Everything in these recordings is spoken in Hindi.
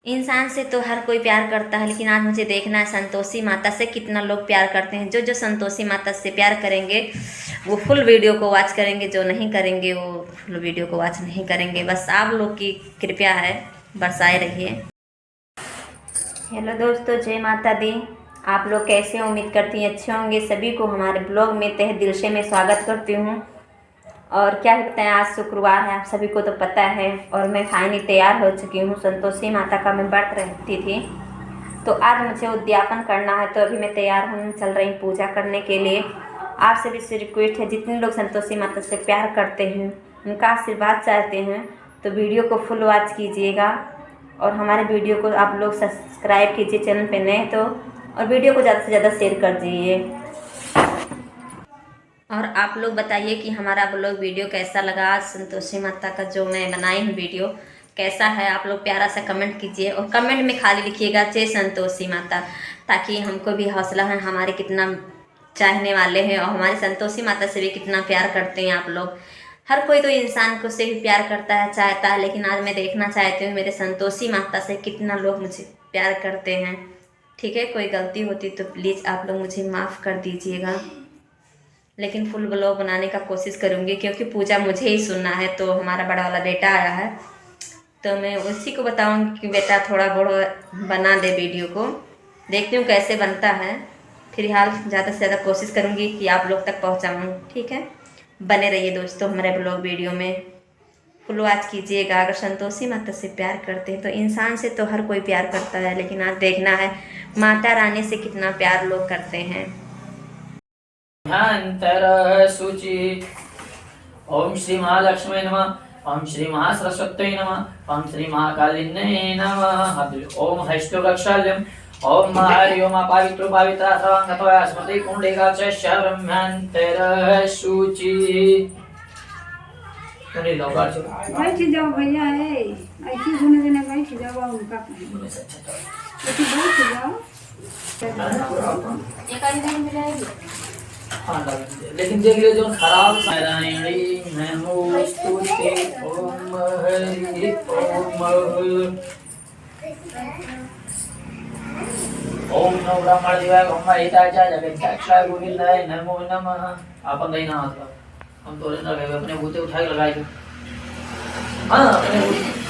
इंसान से तो हर कोई प्यार करता है, लेकिन आज मुझे देखना है संतोषी माता से कितना लोग प्यार करते हैं। जो जो संतोषी माता से प्यार करेंगे वो फुल वीडियो को वॉच करेंगे, जो नहीं करेंगे वो फुल वीडियो को वॉच नहीं करेंगे। बस आप लोग की कृपया है, बरसाए रहिए। हेलो दोस्तों, जय माता दी। आप लोग कैसे हो? उम्मीद करती हैं अच्छे होंगे। सभी को हमारे ब्लॉग में तहे दिल से मैं स्वागत करती हूँ। और क्या कहते हैं, आज शुक्रवार है, आप सभी को तो पता है। और मैं फाइनली तैयार हो चुकी हूँ। संतोषी माता का मैं व्रत रखती थी, तो आज मुझे उद्यापन करना है, तो अभी मैं तैयार हूँ, चल रही पूजा करने के लिए। आप सभी से रिक्वेस्ट है, जितने लोग संतोषी माता से प्यार करते हैं, उनका आशीर्वाद चाहते हैं, तो वीडियो को फुल वॉच कीजिएगा। और हमारे वीडियो को आप लोग सब्सक्राइब कीजिए चैनल पे नए तो, और वीडियो को ज़्यादा से ज़्यादा शेयर कर दीजिए। और आप लोग बताइए कि हमारा ब्लॉग वीडियो कैसा लगा। आज संतोषी माता का जो मैं बनाई हूँ वीडियो कैसा है, आप लोग प्यारा सा कमेंट कीजिए। और कमेंट में खाली लिखिएगा जय संतोषी माता, ताकि हमको भी हौसला है, हमारे कितना चाहने वाले हैं और हमारी संतोषी माता से भी कितना प्यार करते हैं आप लोग। हर कोई तो इंसान को से भी प्यार करता है, चाहता है, लेकिन आज मैं देखना चाहती हूँ मेरे संतोषी माता से कितना लोग मुझे प्यार करते हैं। ठीक है, कोई गलती होती तो प्लीज़ आप लोग मुझे माफ़ कर दीजिएगा, लेकिन फुल ब्लॉग बनाने का कोशिश करूँगी, क्योंकि पूजा मुझे ही सुनना है। तो हमारा बड़ा वाला बेटा आया है, तो मैं उसी को बताऊँगी कि बेटा थोड़ा बहुत बना दे वीडियो को। देखती हूँ कैसे बनता है। फिलहाल ज़्यादा से ज़्यादा कोशिश करूँगी कि आप लोग तक पहुँचाऊँ। ठीक है, बने रहिए दोस्तों हमारे ब्लॉग वीडियो में, फुल वॉच कीजिएगा। अगर संतोषी माता से प्यार करते हैं तो इंसान से तो हर कोई प्यार करता है, लेकिन आज देखना है माता रानी से कितना प्यार लोग करते हैं। शुचि। ओम श्री महालक्ष्मी नमः। ओम श्री महासरस्वती नमः। ओम श्री महाकालिन्यै नमः। ओम हैष्टुवक्षाल्यम्। ओम हरि ओम पवित्र पवित्र सर्वांगतया स्मृति कुंडलिका च शुचि। तुमने लोगा जो बैठ जाओ भैया, है ऐसी सुने देने बैठ जाओ, उनका कहीं ऐसी बैठ जाओ। एक आधी दिन मिलाएगी। हाँ, लेकिन देख लो जो खराब नारायणी नमोस्तुते। ओम हरि ओम नमो ब्रह्मण देवाय ओम हिताय जगन्नाथाय गोविंदाय नमो नमः। अपन नहीं ना आता, हम तो ना गए अपने बूते उठा के लगाए दो।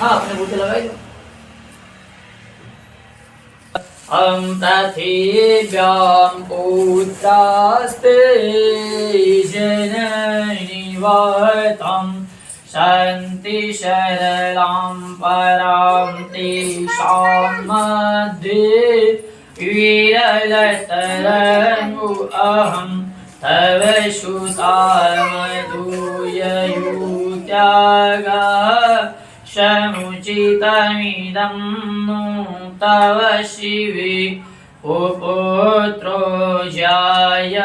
अपने बूते लगाए दो। तथेभ्यां पुत्रास्ते जननि वर्तं शान्ति शरणां परां तेषां मध्ये विरलतरङ्गु अहं तव सुतामधूययुत्यागा समुचितमिदं नु तव शिवे पुत्रो जाय।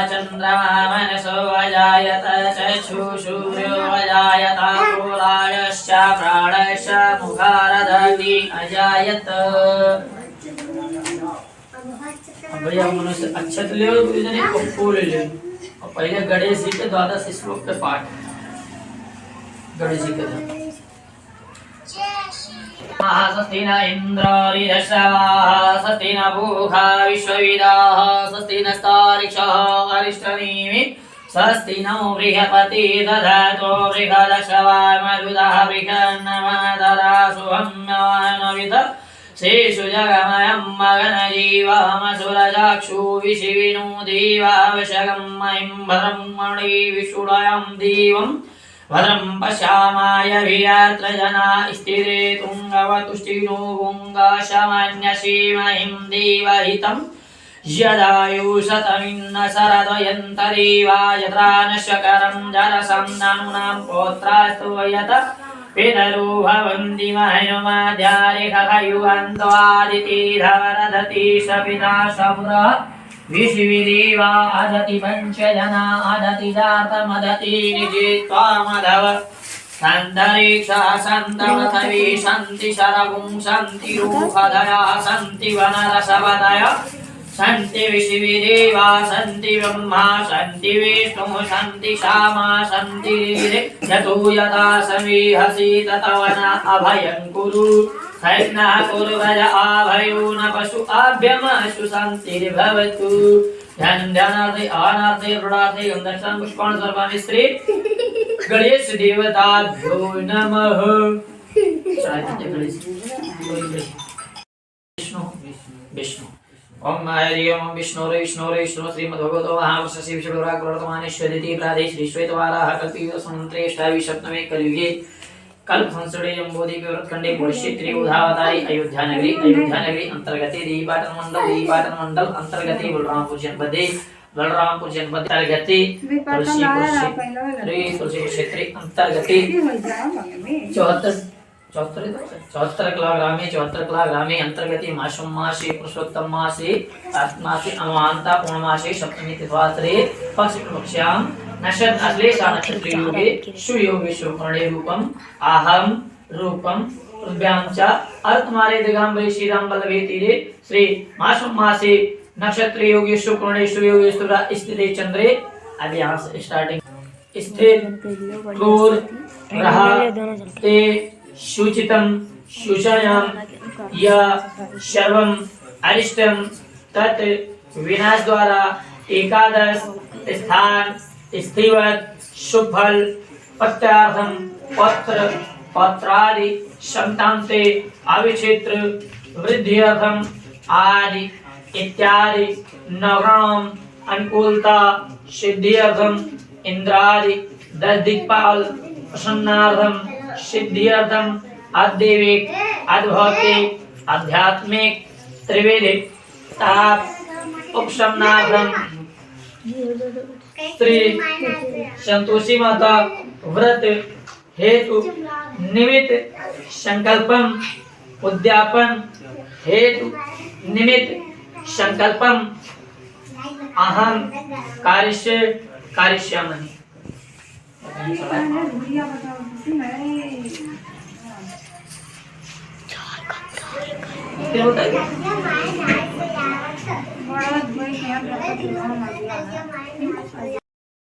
चन्द्रमनसो अजायत चक्षुषूर्यो अजायत पुरायश्च प्राणश्च मुखारदग्नि अजायत। भैया मनुष्य अक्षत ले लो, फूल ले लो, और पहले गणेश जी के द्वादश श्लोक के पाठ। गणेश जी के स्वस्ति न इन्द्रारिदश्रवाः स्वस्ति न पूषा विश्ववेदाः स्वस्ति नस्तार्क्ष्यः अरिष्टनेमि स्वस्ति नो बृहस्पति दधातु बृहदश्रवाय मरुतः बृहन्नमददाशुभम्यमानविद शेषु जगमयं मगनजीवमसुरजाक्षु विशिविनु देवावशगं महिं भद्रं मणि विशुडयं देवं भद्रं पश्यामाय भियत्र जना स्थिरे तुङ्गवतुष्टिनो गुङ्गाशमन्यसीमहिं देवहितं यदायुषतमिन्न शरदयन्तदेवा यत्रा न शकरं जलसं ननुनां पौत्रास्तु यत पितरो भवन्ति मह्यमाद्यारिखयुगन्त्वादिति धवरदति सपिता समुद्रः विशिविदेवा अदति पञ्चजना अदति जातमदति निजित्वामधव सन्तरिक्षा सन्तमथवी सन्ति शरगुं सन्ति रूपदया सन्ति वनरसवदय सन्ति विशिवे देवा सन्ति ब्रह्मा सन्ति विष्णु सन्ति श्यामा सन्ति यतो यथा समीहसि ततवना अभयं कुरु सैन्नः कुरु व्रज आभयो न पशु आभ्यमशु शान्तिर्भवतु ध्यान ध्यानार्थे आनार्थे ऋणार्थे गन्धर्षण पुष्पाणि सर्वाणि श्री गणेश देवताभ्यो नमः। विष्णु विष्णु ओम हरि ओम विष्णु विष्णु श्रीमद्भगवतो महापुरुषस्य विष्णुराग्रवर्तमानेश्वरिति प्रादे श्री श्वेतवाराह कल्पितो समन्त्रे अष्टादश सप्तमे कलियुगे कल्प संसदे जम्बोदि व्रतखंडे पुष्यत्री उधावतारी अयोध्या नगरी अंतर्गते देवीपाटन मंडल अंतर्गते बलरामपुर जनपद अंतर्गते तुलसी क्षेत्र अंतर्गते 74 कला ग्रामे अंतर्गते मासम मासे पुरुषोत्तम मासे मासे अमांता पूर्णमासे सप्तमी तिथवासरे पक्षाम नक्षत्र अश्लेषा नक्षत्रयोगे सुयोगे शुभकर्णे रूपम आहम रूपम उद्भ्याम च अर्धमारे दिगंबरे श्री राम बल्लभे तीरे श्री मासम मासे नक्षत्र योगे शुभकर्णे सुयोगे स्थिते चंद्रे। अब यहाँ से स्टार्टिंग स्थिर क्रूर रहा ते शुचितम शुचयम या शर्वम अरिष्टम तत् विनाश द्वारा एकादश स्थान स्थिवत शुभल पत्रार्थम पत्र पत्रादि संतांते अविक्षेत्र वृद्ध्यर्थम आदि इत्यादि नवग्रहम अनुकूलता सिद्ध्यर्थम इंद्रादि 10 दिक्पाल प्रसन्नार्थम सिद्ध्यर्थम आद्यविक आद्भौतिक आध्यात्मिक त्रिवेदिक ताप उपशमनार्थम श्री संतोषी माता व्रत हेतु निमित्त संकल्पम उद्यापन हेतु निमित्त संकल्पम अहम कार्यश्यामि।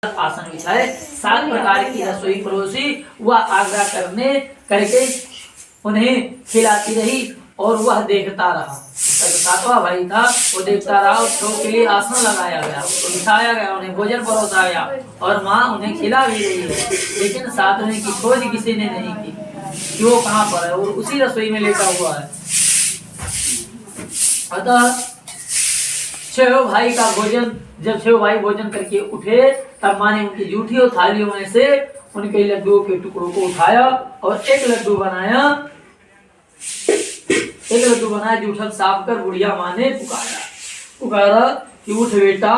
आसन बिछाए 7 प्रकार की रसोई परोसी वह आग्रह करके उन्हें खिलाती रही और वह देखता रहा। सातवां भाई था वो देखता रहा। उसको के लिए आसन लगाया गया, उसको बिठाया गया, उन्हें भोजन परोसा गया और माँ उन्हें खिला भी रही है, लेकिन सातवें की खोज किसी ने नहीं की कि वो कहाँ पर है और उसी रसोई में लेटा हुआ है। अतः 6 भाई का भोजन जब 6 भाई भोजन करके उठे तब माँ ने उनकी जूठी और थालियों में से उनके लड्डुओं के टुकड़ों को उठाया और एक लड्डू बनाया जूठल साफ कर बुढ़िया माँ ने पुकारा कि उठ बेटा,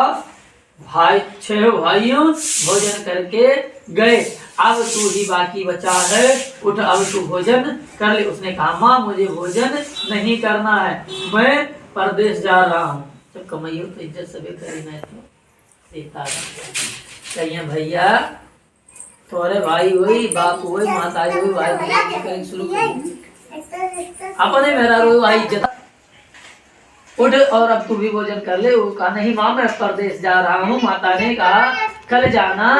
भाई 6 भाइयों भोजन करके गए, अब तू ही बाकी बचा है, उठ अब तू भोजन कर ले। उसने कहा माँ मुझे भोजन नहीं करना है, मैं परदेश जा रहा हूँ। जब कमाइयो तो इज्जत सबे करे ना कहिए भैया तोरे भाई हुई बाप हुई माता हुई भाई शुरू अपने मेरा रो भाई इज्जत उठ और अब तू भी भोजन कर ले। वो कहा नहीं माँ मैं परदेश जा रहा हूँ। माता ने कहा कल जाना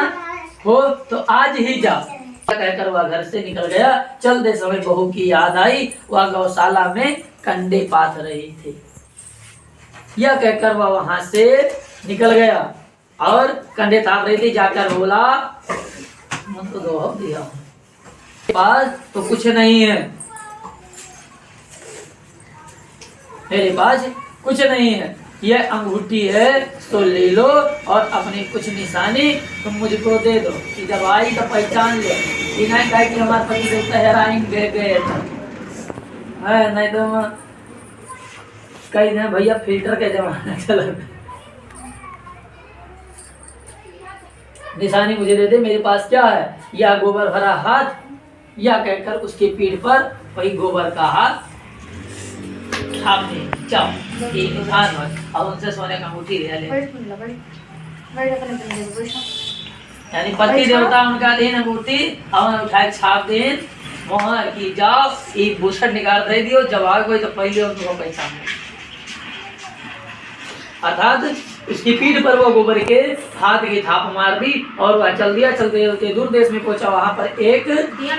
हो तो आज ही जा। कहकर वह घर से निकल गया। चलते समय बहू की याद आई, वह गौशाला में कंडे पाथ रही थी। यह कहकर वह वहां से निकल गया और कंडे थाप रही थी। जाकर बोला मन तो दो दिया पास तो कुछ नहीं है, मेरे पास कुछ नहीं है, यह अंगूठी है तो ले लो और अपनी कुछ निशानी तुम मुझको दे दो कि जब आई तो पहचान ले कि नहीं कहे कि हमारे पति देवता हेराइन गए है, नहीं तो कहीं नहीं भैया फिल्टर के जमाना चला। निशानी मुझे दे दे, मेरे पास क्या है, या गोबर भरा हाथ, या कहकर उसके पीठ पर वही गोबर का हाथ छाप दे। जाओ ध्यान मत और उनसे सोने का अंगूठी ले ले। यानी पति देवता उनका अधीन अंगूठी और उठाए छाप दे मोहर की जाओ एक भूषण निकाल दे दियो। जब आगे कोई तो पहले उनको पहचान अर्थात उसकी पीठ पर वो गोबर के हाथ की थाप मार दी और वह चल दिया। चलते चलते दूर देश में पहुंचा। वहां पर एक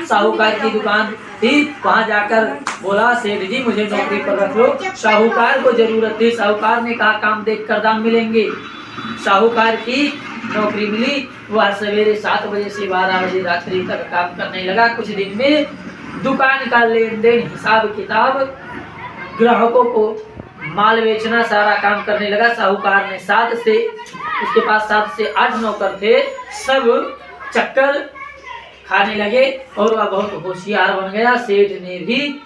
साहूकार की दुकान थी। वहां जाकर बोला, सेठ जी मुझे नौकरी पर रख लो। साहूकार को जरूरत थी। साहूकार ने कहा, काम देख कर दाम मिलेंगे। साहूकार की नौकरी मिली। वह सवेरे 7 बजे से 12 बजे रात्रि तक काम करने लगा। कुछ दिन में दुकान का लेन देन, हिसाब किताब, ग्राहकों को माल बेचना, सारा काम करने लगा। साहूकार ने उसके पास 7 से 8 नौकर थे। सब चक्कर खाने लगे और वह बहुत होशियार बन गया। सेठ ने भी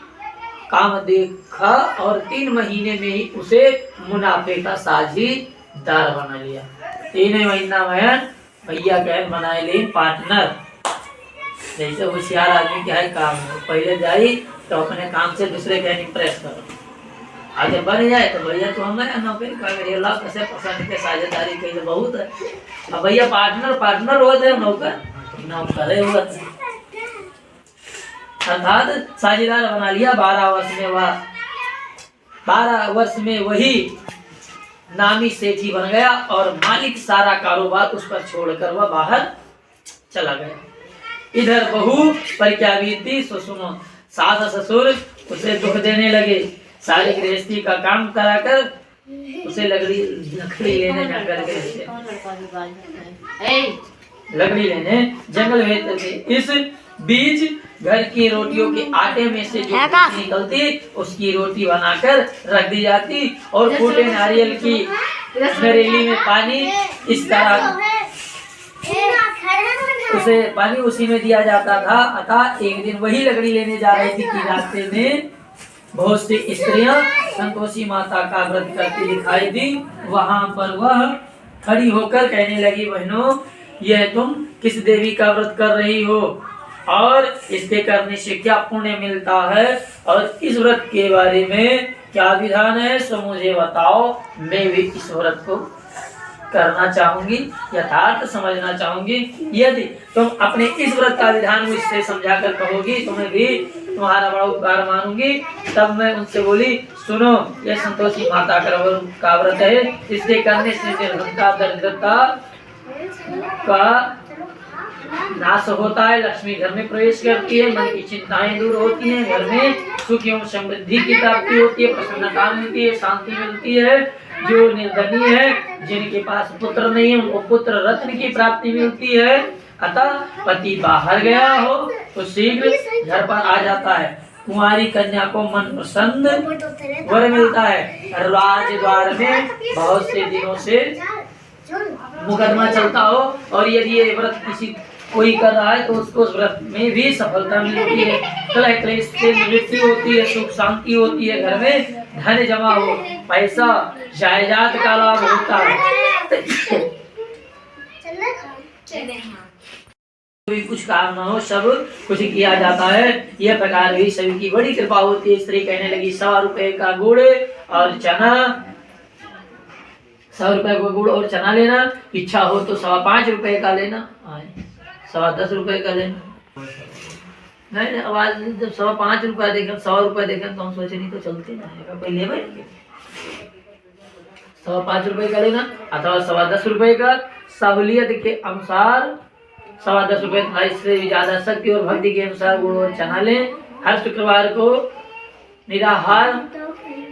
काम देखा और 3 महीने में ही उसे मुनाफे का साझीदार बना लिया। 3 महीना में भैया कह बनाए ले पार्टनर। जैसे होशियार आदमी क्या है काम है, पहले जाई तो अपने काम से दूसरे का इम्प्रेस करो। आगे बढ़ जाए तो भैया तो हमें नौकरी करिए, अल्लाह कैसे पसंद के साझेदारी कही बहुत है। अब भैया पार्टनर होते हैं, नौकर होते हैं। अर्थात साझेदार बना लिया। 12 वर्ष में वही नामी सेठी बन गया और मालिक सारा कारोबार उस पर छोड़कर वह बाहर चला गया। इधर बहू पर क्या बीती सो सुनो। सास ससुर उसे दुख देने लगे। सारी गृहस्थी का काम कराकर उसे लकड़ी लेने जंगल गए। लकड़ी लेने जंगल में थे। इस बीच घर की रोटियों के आटे में से जो निकलती उसकी रोटी बनाकर रख दी जाती और फूटे नारियल की नरेली में पानी इस तरह उसे पानी उसी में दिया जाता था। अतः एक दिन वही लकड़ी लेने जा रही थी कि रास्ते में बहुत सी स्त्रियां संतोषी माता का व्रत करती दिखाई दी। वहां पर वह खड़ी होकर कहने लगी, बहनों यह तुम किस देवी का व्रत कर रही हो और इसके करने से क्या पुण्य मिलता है और इस व्रत के बारे में क्या विधान है, सो मुझे बताओ। मैं भी इस व्रत को करना चाहूंगी, यथार्थ समझना चाहूंगी। यदि तुम अपने इस व्रत का विधान मुझसे समझा कर कहोगी तो मैं भी तुम्हारा बड़ा उपकार मानूंगी। तब मैं उनसे बोली, सुनो यह संतोषी माता का व्रत है। इसके करने से निर्धनता, दरिद्रता का नाश होता है, लक्ष्मी घर में प्रवेश करती है, मन की चिंताएं दूर होती हैं, घर में सुख एवं समृद्धि की प्राप्ति होती है, प्रसन्नता मिलती है, शांति मिलती है। जो निर्धनी है, जिनके पास पुत्र नहीं है, उनको पुत्र रत्न की प्राप्ति मिलती है। अतः पति बाहर गया हो तो शीघ्र घर पर आ जाता है। कुंवारी कन्या को मन प्रसन्न वर मिलता है। राजद्वार में बहुत से दिनों से मुकदमा चलता हो और यदि ये व्रत कोई कर रहा है तो उसको उस व्रत में भी सफलता मिलती है। कलह क्लेश से निवृत्ति होती है, सुख शांति होती है, घर में धन जमा हो, पैसा जायदाद का लाभ होता है। भी कुछ काम न हो, सब कुछ किया जाता है। यह प्रकार भी सभी की बड़ी कृपा होती है। स्त्री कहने लगी, 100 रुपए का गुड़ और चना, 100 रुपए का गुड़ और चना लेना, इच्छा हो तो 5.25 रुपए का लेना, 10.25 रुपए का लेना। नहीं आवाज जब 5.25 रुपया देखें, 100 रुपए देखें तो हम सोचे नहीं तो चलते ना ले 5.25 रुपए का लेना अथवा 10.25 रुपए का। सहूलियत के अनुसार 10.25 रुपए था, इससे भी ज्यादा शक्ति और भक्ति के अनुसार गुड़ और चना लें। हर शुक्रवार को निराहार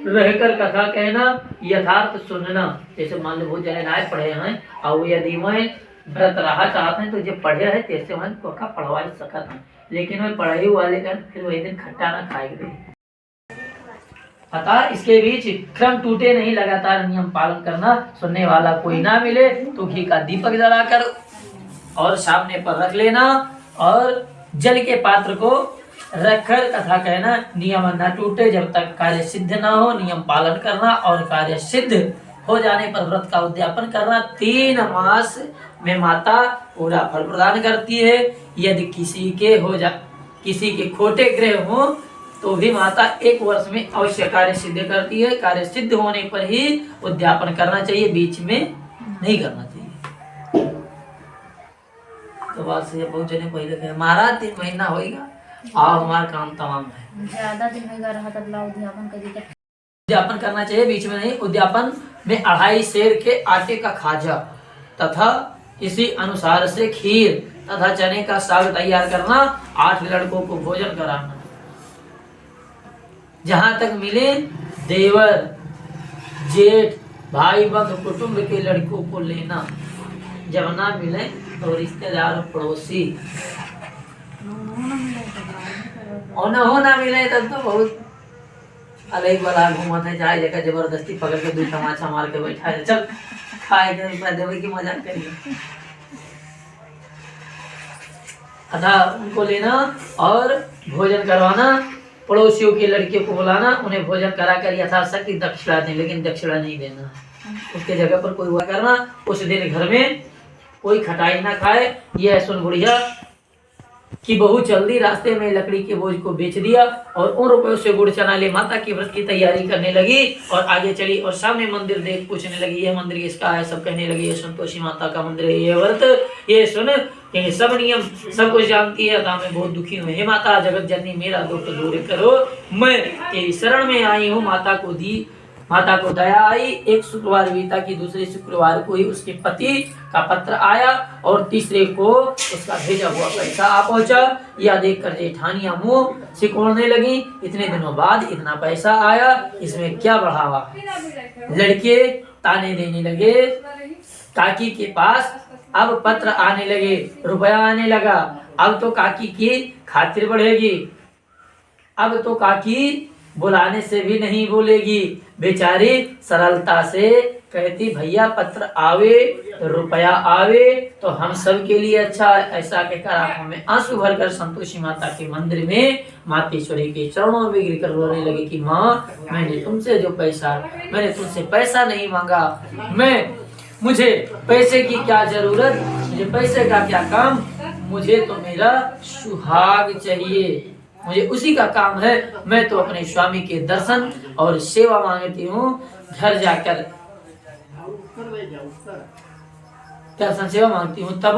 रहकर कथा कहना, यथार्थ सुनना। जैसे मान लो बहुत जने नाय पढ़े हैं और यदि मैं व्रत रहा चाहते हैं तो जो पढ़े है तैसे मैं कोका पढ़वा सकता है, लेकिन मैं पढ़ाई वाले का फिर वही दिन खट्टा ना खाएंगे। अतः इसके बीच क्रम टूटे नहीं, लगातार नियम पालन करना। सुनने वाला कोई ना मिले तो घी का दीपक जलाकर और सामने पर रख लेना और जल के पात्र को रखकर कथा कहना। नियम न टूटे जब तक कार्य सिद्ध न हो, नियम पालन करना और कार्य सिद्ध हो जाने पर व्रत का उद्यापन करना। 3 मास में माता पूरा फल प्रदान करती है। यदि किसी के खोटे ग्रह हो तो भी माता 1 वर्ष में अवश्य कार्य सिद्ध करती है। कार्य सिद्ध होने पर ही उद्यापन करना चाहिए, बीच में नहीं करना चाहिए। तो बात से बहुत जने पहले महाराज 3 महीना होगा और हमारा काम तमाम है। ज्यादा दिन होगा रहा तब उद्यापन करी उद्यापन करना चाहिए, बीच में नहीं। उद्यापन में 2.5 सेर के आटे का खाजा तथा इसी अनुसार से खीर तथा चने का साग तैयार करना। 8 लड़कों को भोजन कराना। जहां तक मिले देवर जेठ भाई बंधु कुटुंब के लड़कों को लेना। जब ना मिले तो रिश्तेदार पड़ोसी, और ना मिले तब तो बहुत अलग वाला घूमत है। जाए जगह जबरदस्ती पकड़ के 2 तमाचा मार के बैठा है, चल खाए के रुपया देवे की मजाक करिए। अतः उनको लेना और भोजन करवाना। पड़ोसियों की लड़कियों को बुलाना, उन्हें भोजन कराकर यथाशक्ति दक्षिणा दें, लेकिन दक्षिणा नहीं देना। उसके जगह पर कोई हुआ करना। उस दिन घर में कोई खटाई ना खाए। यह सुन बुढ़िया कि बहू जल्दी रास्ते में लकड़ी के बोझ को बेच दिया और उन रुपयों से गुड़ चना ले माता की व्रत की तैयारी करने लगी और आगे चली और सामने मंदिर देख पूछने लगी, यह मंदिर किसका है? सब कहने लगे, ये संतोषी माता का मंदिर है। ये व्रत ये सुन कि सब नियम सब कुछ जानती है, अतः मैं बहुत दुखी हूँ। हे माता जगत जननी मेरा दुख दूर करो, मैं तेरी शरण में आई हूँ। माता को दया आई। एक शुक्रवार बीता कि दूसरे शुक्रवार को ही उसके पति का पत्र आया और तीसरे को उसका भेजा हुआ पैसा आ पहुंचा। यह देखकर जेठानियां मुंह सिकोड़ने लगी। इतने दिनों बाद इतना पैसा आया, इसमें क्या बढ़ावा? लड़के ताने देने लगे। काकी के पास अब पत्र आने लगे, रुपया आने लगा। अब तो काकी की खातिर बढ़ेगी। अब तो काकी बुलाने से भी नहीं बोलेगी। बेचारी सरलता से कहती, भैया पत्र आवे रुपया आवे तो हम सब के लिए अच्छा। ऐसा कहकर आंखों में आंसू भरकर संतोषी माता के मंदिर में मातेश्वरी के चरणों में गिरकर रोने लगी कि माँ मैंने तुमसे पैसा नहीं मांगा। मुझे पैसे की क्या जरूरत, मुझे पैसे का क्या काम, मुझे तो मेरा सुहाग चाहिए, मुझे उसी का काम है। मैं तो अपने स्वामी के दर्शन और सेवा मांगती हूँ। घर जाकर दर्शन सेवा मांगती हूँ। तब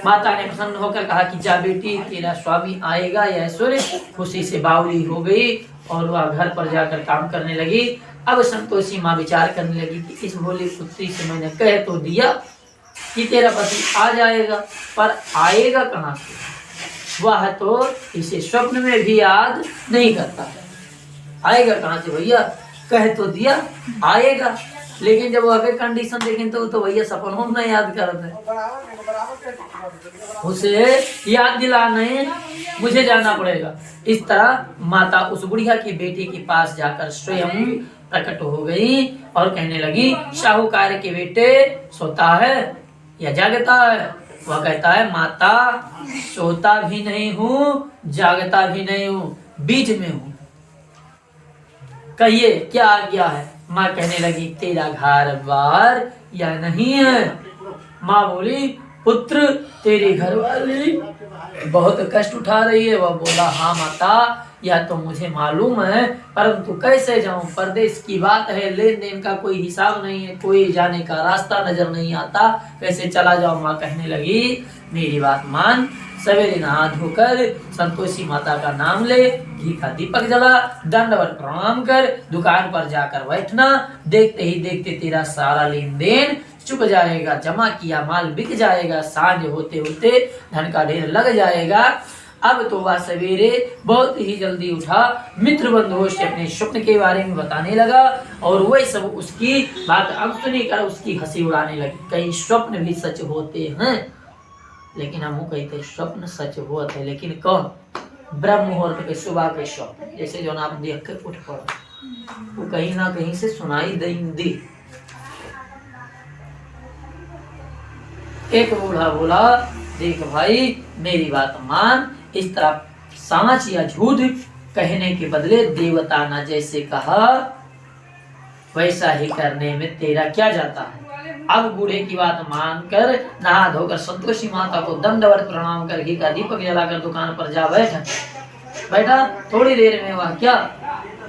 माता ने प्रसन्न होकर कहा कि जा बेटी तेरा स्वामी आएगा। यह सुन खुशी से बावली हो गई और वह घर पर जाकर काम करने लगी। अब संतोषी माँ विचार करने लगी कि इस भोली पुत्री से मैंने कह तो दिया कि तेरा पति आ जाएगा, पर आएगा कहाँ से? वह तो इसे स्वप्न में भी याद नहीं करता है। आएगा कहाँ से भैया? कह तो दिया आएगा, लेकिन जब वो कंडीशन देखें तो भैया सपनों में याद करते उसे याद दिलाने मुझे जाना पड़ेगा। इस तरह माता उस बुढ़िया की बेटी के पास जाकर स्वयं प्रकट हो गई और कहने लगी, साहूकार के बेटे सोता है या जागता है? वह कहता है, माता सोता भी नहीं हूँ जागता भी नहीं हूँ, बीच में हूँ, कहिए क्या आज्ञा है? माँ कहने लगी, तेरा घर बार या नहीं है? माँ बोली, पुत्र तेरी घरवाली बहुत कष्ट उठा रही है। वह बोला, हाँ माता यह तो मुझे मालूम है, परंतु कैसे जाऊं? परदेश की बात है, लेन देन का कोई हिसाब नहीं है, कोई जाने का रास्ता नजर नहीं आता, कैसे चला जाऊं? माँ कहने लगी, मेरी बात मान, सवेरे नहा धोकर संतोषी माता का नाम ले, घी का दीपक जला, दंडवत प्रणाम कर, दुकान पर जाकर बैठना। देखते ही देखते तेरा सारा लेन देन चुक जाएगा, जमा किया माल बिक जाएगा, सांझ होते होते धन का ढेर लग जाएगा। अब तो वह सवेरे बहुत ही जल्दी उठा, मित्र बंधुओं से अपने स्वप्न के बारे में बताने लगा और वही सब उसकी बात अब सुनकर उसकी हंसी उड़ाने लगी। कई स्वप्न भी सच होते हैं, लेकिन हम कहते स्वप्न सच हुआ थे, लेकिन कौन? ब्रह्म मुहूर्त के सुबह के स्वप्न, जैसे जो आप देख कर उठ पड़ा, वो कहीं ना कहीं से सुनाई देंगे। एक बूढ़ा बोला, देख भाई मेरी बात मान, इस तरह सांच या झूठ कहने के बदले देवता ने जैसे कहा वैसा ही करने में तेरा क्या जाता है? अब बूढ़े की बात मानकर नहा धोकर संतोषी माता को दंडवत प्रणाम कर घी का दीपक जलाकर दुकान पर जा बैठा। थोड़ी देर में वह क्या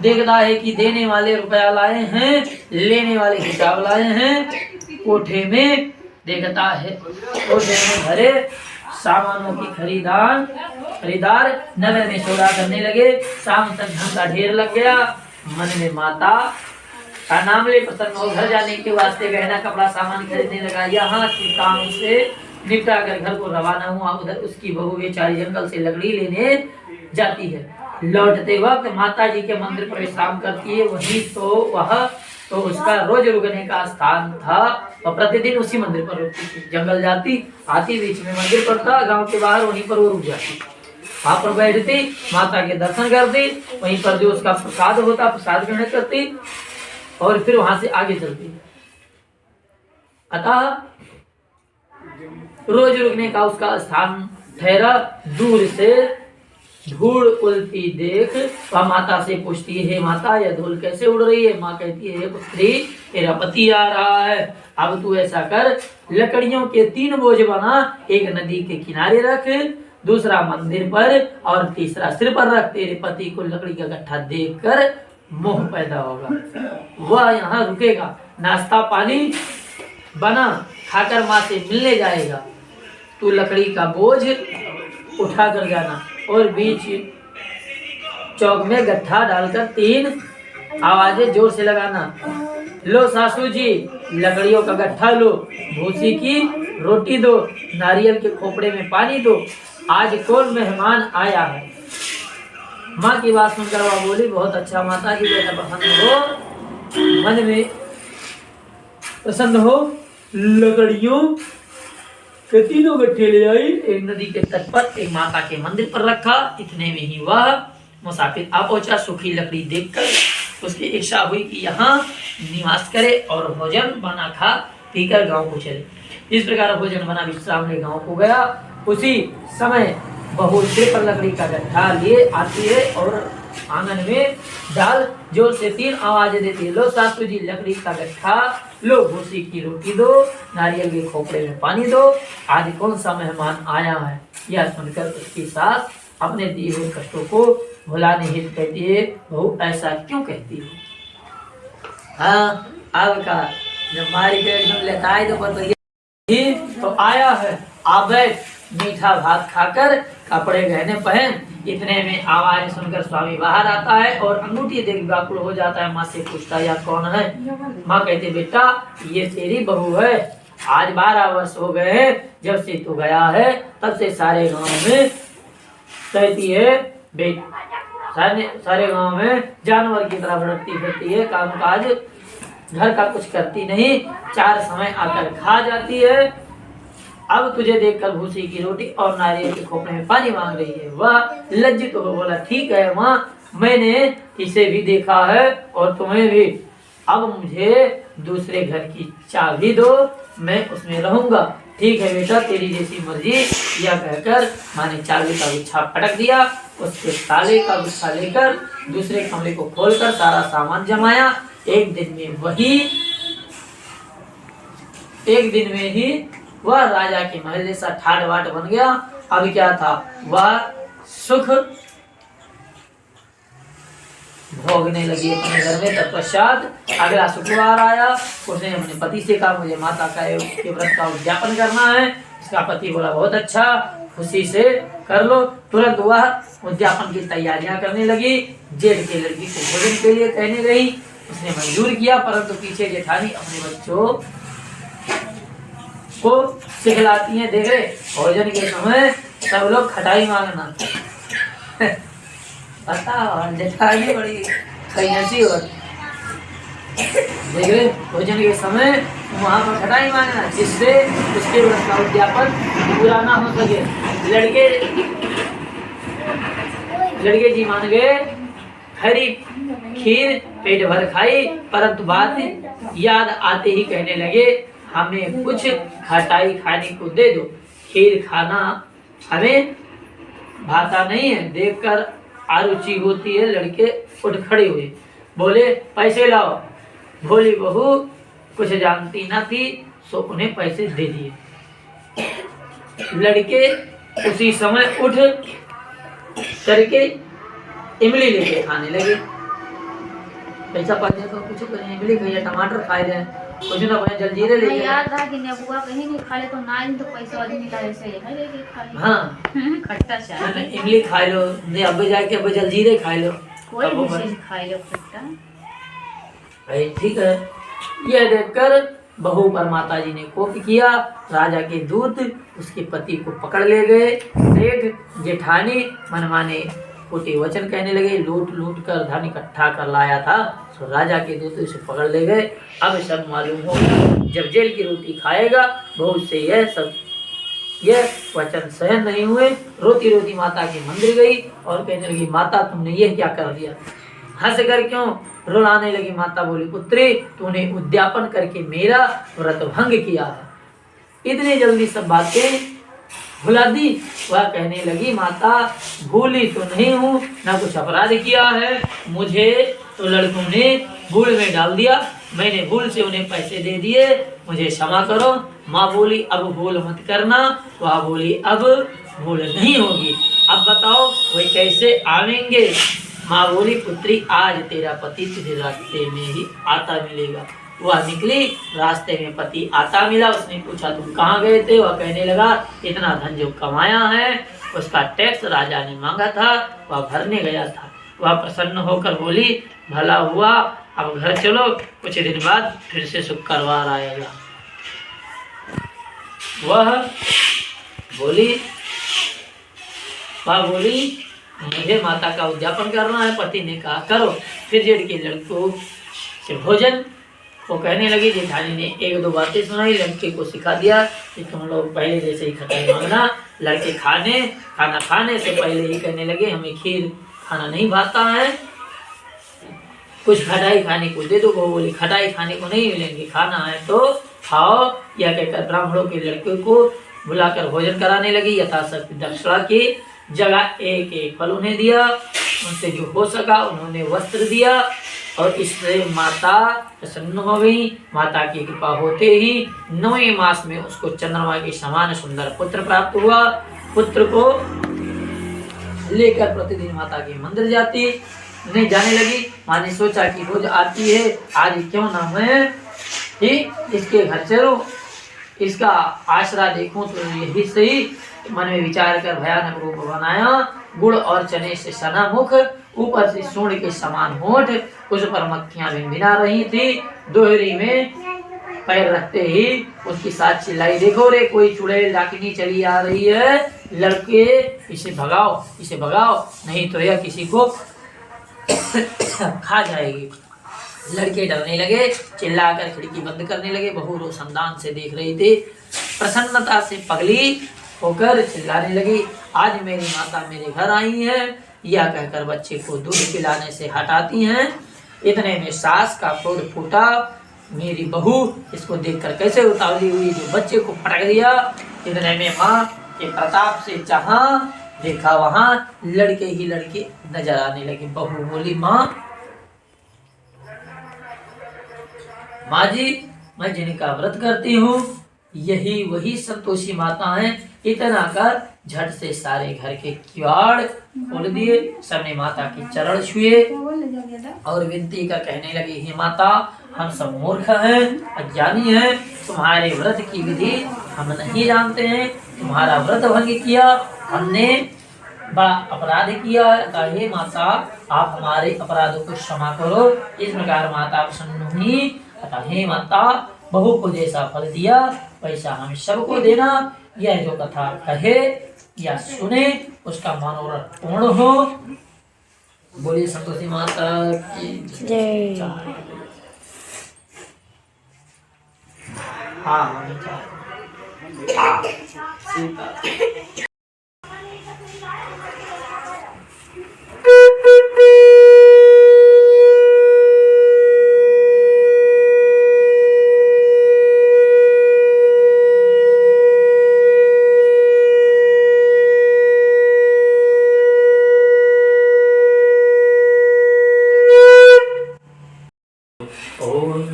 देखता है कि देने वाले रुपया लाए हैं, लेने वाले हिसाब लाए हैं। कोठे में देखता है, कोठे में भरे सामानों की खरीदार नगर में सौदा करने लगे। शाम तक धन का ढेर लग गया। मन में माता का नाम ले प्रसन्न हो। घर जाने के वास्ते गहना कपड़ा सामान खरीदने लगा। यहाँ के काम से निपटा कर घर को रवाना हुआ। उधर उसकी बहू बेचारी जंगल से लकड़ी लेने जाती है। लौटते वक्त माता जी के मंदिर पर विश्राम करती है। वही तो उसका रोज रुकने का स्थान था और प्रतिदिन उसी मंदिर पर रुकती थी। जंगल जाती, आती, बीच में मंदिर पर था, गांव के बाहर, वहीं पर वो रुक जाती। वहां पर बैठती, माता के दर्शन करती, वहीं पर जो उसका प्रसाद होता प्रसाद ग्रहण करती और फिर वहां से आगे चलती। अतः रोज रुकने का उसका स्थान ठहरा। दूर से धूल उड़ती देख वह माता से पूछती है, हे माता यह धूल कैसे उड़ रही है? माँ कहती है, हे पुत्री तेरा पति आ रहा है। अब तू ऐसा कर, लकड़ियों के 3 बोझ बना, एक नदी के किनारे रख, दूसरा मंदिर पर और तीसरा सिर पर रख। तेरे पति को लकड़ी का गट्ठा देखकर मोह पैदा होगा, वह यहाँ रुकेगा, नाश्ता पानी बना खाकर माँ से मिलने जाएगा। तू लकड़ी का बोझ उठा कर जाना और बीच चौक में गट्ठा डालकर 3 आवाजें जोर से लगाना। लो सासू जी लकड़ियों का गट्ठा लो, भूसी की रोटी दो, नारियल के खोपड़े में पानी दो, आज कौन मेहमान आया है। माँ की बात सुनकर वह बोली, बहुत अच्छा माता जी, बेटा प्रसन्न हो, मन में प्रसन्न हो। लकड़ियों के 3 गट्ठे ले आई, एक नदी के तट पर एक माता के मंदिर पर रखा। इतने में ही वह मुसाफिर आ पहुंचा। सूखी लकड़ी देखकर उसकी इच्छा हुई कि यहाँ निवास करे और भोजन बना खा पीकर गांव को चले। इस प्रकार भोजन बना विश्राम ले गांव को गया। उसी समय बहू सिर पर लकड़ी का गट्ठा लिए आती है और आंगन में डाल जोर से 3 आवाजें देती है। लो सासू जी लकड़ी का गट्ठा लो, भूसी की रोटी दो, नारियल के खोपड़े में पानी दो, आज कौन सा मेहमान आया है। यह सुनकर उसकी सास अपने दिए हुए कष्टों को भुलाने हेतु कहती है, बहू ऐसा क्यों कहती हो? हाँ अब का जब मारी के एकदम लेताई तो आया है, आ बैठ, मीठा भात खाकर कपड़े गहने पहन। इतने में आवाज सुनकर स्वामी बाहर आता है और अंगूठी देख व्याकुल हो जाता है। माँ से पूछता है, यह कौन है? माँ कहती, बेटा ये तेरी बहू है। आज 12 वर्ष हो गए हैं जब से तू गया है, तब से सारे गांव में कहती है सारे गांव में जानवर की तरह भटकती फिरती है, काम काज घर का कुछ करती नहीं, 4 समय आकर खा जाती है। अब तुझे देखकर भूसी की रोटी और नारियल के खोपड़े में पानी मांग रही है। वह लज्जित हो बोला, ठीक है माँ, मैंने इसे भी देखा है और तुम्हें भी। अब मुझे दूसरे घर की चाबी दो, मैं उसमें रहूंगा। ठीक है बेटा, तेरी जैसी मर्जी। यह कहकर माँ ने चाबी का गुच्छा पटक दिया। उसके ताले का गुच्छा लेकर दूसरे कमरे को खोलकर सारा सामान जमाया। एक दिन में ही वह राजा के महल जैसा ठाट बाट बन गया। अब क्या था, वह सुख भोगने लगी अपने घर में। तत्पश्चात अगला शुक्रवार आया, उसने अपने पति से कहा, मुझे माता के व्रत का उद्यापन करना है। इसका पति बोला, बहुत अच्छा, खुशी से कर लो। तुरंत वह उद्यापन की तैयारियां करने लगी। जेठ की लड़की को भोजन के लिए कहने गई, उसने मंजूर किया, परंतु पीछे जेठानी अपने बच्चों को सिखलाती हैं। देख रहे, भोजन के समय सब लोग खटाई मांगना। बताओ जेठानी बड़ी कैसी हो। देख रहे, भोजन के समय वहां पर खटाई मांगना, जिससे उसके व्रत का उद्यापन पूरा ना हो सके। लड़के जी मान गए, हरी खीर पेट भर खाई, परंतु बात याद आते ही कहने लगे, हमें कुछ खटाई खाने को दे दो, खीर खाना हमें भाता नहीं है। देखकर आरुचि होती है। लड़के उठ खड़े हुए, बोले, पैसे लाओ। भोली बहू कुछ जानती न थी, सो उन्हें पैसे दे दिए। लड़के उसी समय उठ करके इमली लेके खाने लगे। पैसा पाते तो कुछ इमली खाइए, टमाटर खाए रहे, कुछ ना कुछ जलजीरे ले याद था कि नेबुआ कहीं नहीं खा ले तो ना ही तो पैसा आदमी निकाले ऐसे है लेके खा ले। हाँ खट्टा चाय इमली खा लो, अब जाके अब जलजीरे खा लो, कोई अब वो भी चीज खाएगा खट्टा। भाई ठीक है। यह देखकर बहू पर माता जी ने कोप किया। राजा के दूत उसके पति को पकड़ ले गए। सेठ जेठानी मनमाने खोटे वचन कहने लगे, लूट लूट कर धन इकट्ठा कर लाया था, तो राजा के दूत उसे पकड़ ले गए। अब सब मालूम होगा, जब जेल की रोटी खाएगा। बहू से यह वचन सहन नहीं हुए। रोती रोती माता के मंदिर गई और कहने लगी, माता तुमने यह क्या कर दिया? हंस कर क्यों रुलाने लगी? माता बोली, पुत्री तूने उद्यापन करके मेरा व्रत भंग किया है, इतनी जल्दी सब बातें भुला दी। वह कहने लगी, माता भूली तो नहीं हूँ, ना कुछ अपराध किया है, मुझे तो लड़कों ने भूल में डाल दिया, मैंने भूल से उन्हें पैसे दे दिए, मुझे क्षमा करो। माँ बोली, अब भूल मत करना। वह बोली, अब भूल नहीं होगी। अब बताओ वे कैसे आवेंगे? माँ बोली, पुत्री आज तेरा पति तुझे रास्ते में ही आता मिलेगा। वह निकली, रास्ते में पति आता मिला। उसने पूछा, तुम कहाँ गए थे? वह कहने लगा, इतना धन जो कमाया है उसका टैक्स राजा ने मांगा था, वह भरने गया था। वह प्रसन्न होकर बोली, भला हुआ, अब घर चलो, कुछ दिन बाद फिर से शुक्रवार आएगा। वह बोली मुझे माता का उद्यापन करना है। पति ने कहा, करो। फिर जेठ के लड़कों से भोजन वो कहने लगी। जेठानी ने एक दो बातें सुनाई, लड़के को सिखा दिया कि तुम लोग पहले जैसे ही खटाई मांगना। लड़के खाना खाने से पहले ही कहने लगे, हमें खीर खाना नहीं भाता है, कुछ खटाई खाने को दे दो। वो बोली, खटाई खाने को नहीं मिलेंगे, खाना है तो खाओ। यह कहकर ब्राह्मणों के लड़के को बुलाकर भोजन कराने लगी। यथाशक्ति दक्षिणा की जगह एक एक फल उन्हें दिया, उनसे जो हो सका उन्होंने वस्त्र दिया, और इससे माता प्रसन्न हो गई। माता की कृपा होते ही 9वें मास में उसको चंद्रमा के समान सुंदर पुत्र प्राप्त हुआ। पुत्र को लेकर प्रतिदिन माता के मंदिर जाने लगी। माँ ने सोचा कि रोज आती है, आज क्यों ना मैं इसके घर चलूं, इसका आसरा देखूं तो यही सही। मन में विचार कर भयानक रूप बनाया। गुड़ और चने से सना मुख, ऊपर से सूंड के समान होठ, उस पर मक्खियां भिनभिना रही थी। दोहरी में पैर रखते ही उसकी साथ चिल्लाई, देखो रे कोई चुड़ैल डाकिनी चली आ रही है, लड़के इसे भगाओ नहीं तो यह किसी को खा जाएगी। लड़के डरने लगे, चिल्लाकर खिड़की बंद करने लगे। बहू रोशनदान से देख रही थी, प्रसन्नता से पगली होकर चिल्लाने लगी, आज मेरी माता मेरे घर आई है। यह कहकर बच्चे को दूध पिलाने से हटाती हैं। इतने में सास का क्रोध फूटा, मेरी बहू इसको देखकर कैसे उतावली हुई जो बच्चे को पटक दिया। इतने में माँ के प्रताप से जहाँ देखा वहाँ लड़के ही लड़के नजर आने लगे। बहू बोली, माँ जी, मैं जिनका व्रत करती हूँ यही वही संतोषी माता है। इतना कर झट से सारे घर के किवाड़ खोल दिए। सबने माता के चरण छुए और विनती कर कहने लगे, हे माता, हम सब मूर्ख हैं, अज्ञानी हैं, तुम्हारे व्रत की विधि हम नहीं जानते हैं, तुम्हारा व्रत भंग किया, हमने बड़ा अपराध किया, अतः हे माता आप हमारे अपराधों को क्षमा करो। इस प्रकार माता प्रसन्न हुई। अतः हे माता, बहू को जैसा फल दिया वैसा हम सबको देना। यह जो कथा कहे या सुने उसका मनोरथ पूर्ण हो। बोलिए संतोषी माता की जय। हाँ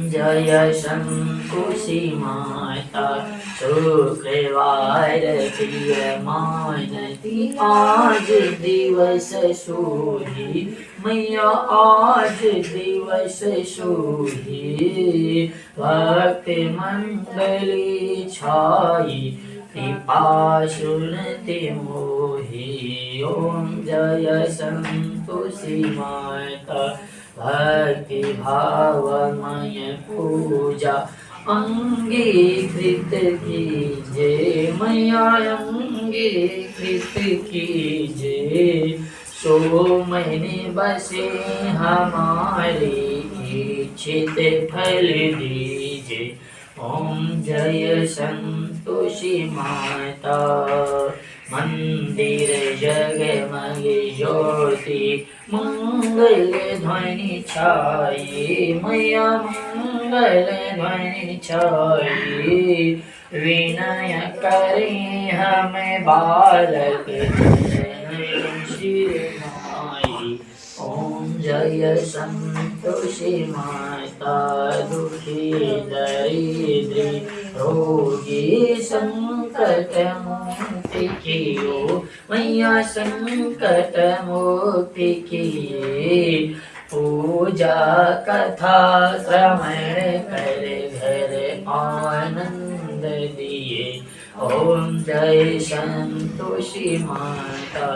जय संतोषी माता शुक्रवार प्रिय मानती आज दिवस सोही मैया आज दिवस सोही भक्त मंडली छाई कृपाशुनते मोहि ओम जय संतोषी माता भक्ति भावमय पूजा अंगीकृत कीजे मैया अंगीकृत कीजे सो महीने बसे हमारे इच्छित फल दीजे ओम जय संतोषी माता मंदिर जगमगे ज्योति मंगल ध्वनि छाई मैया मंगल ध्वनि छाई विनय करे हमें बालक शिरमाई ओम जय संतोषी माता दुखी दरिद्री रोगी संकट मुक्ति कियो मैया संकट मुक्ति किए पूजा कथा श्रवण कर घर आनंद दिए ओम जय संतोषी माता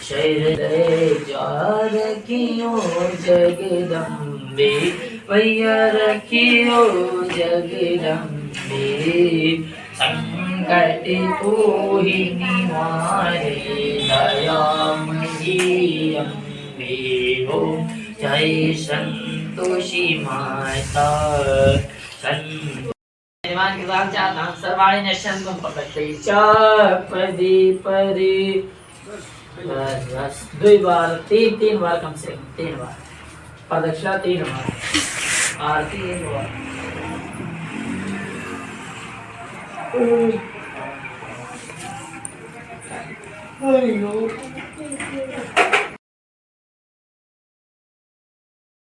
शरद जा रखियो जगदम्बे भैया रखियो जगदम्बे संकट को ही निवारे दयामयी अम्बे ओम जय संतोषी माता निर्माण के बाद जाता सर्वाणी नशन तुम पकड़ते पदी परी बस 2 बार 3 बार कम से कम 3 बार प्रदक्षिणा 3 बार आरती 1 बार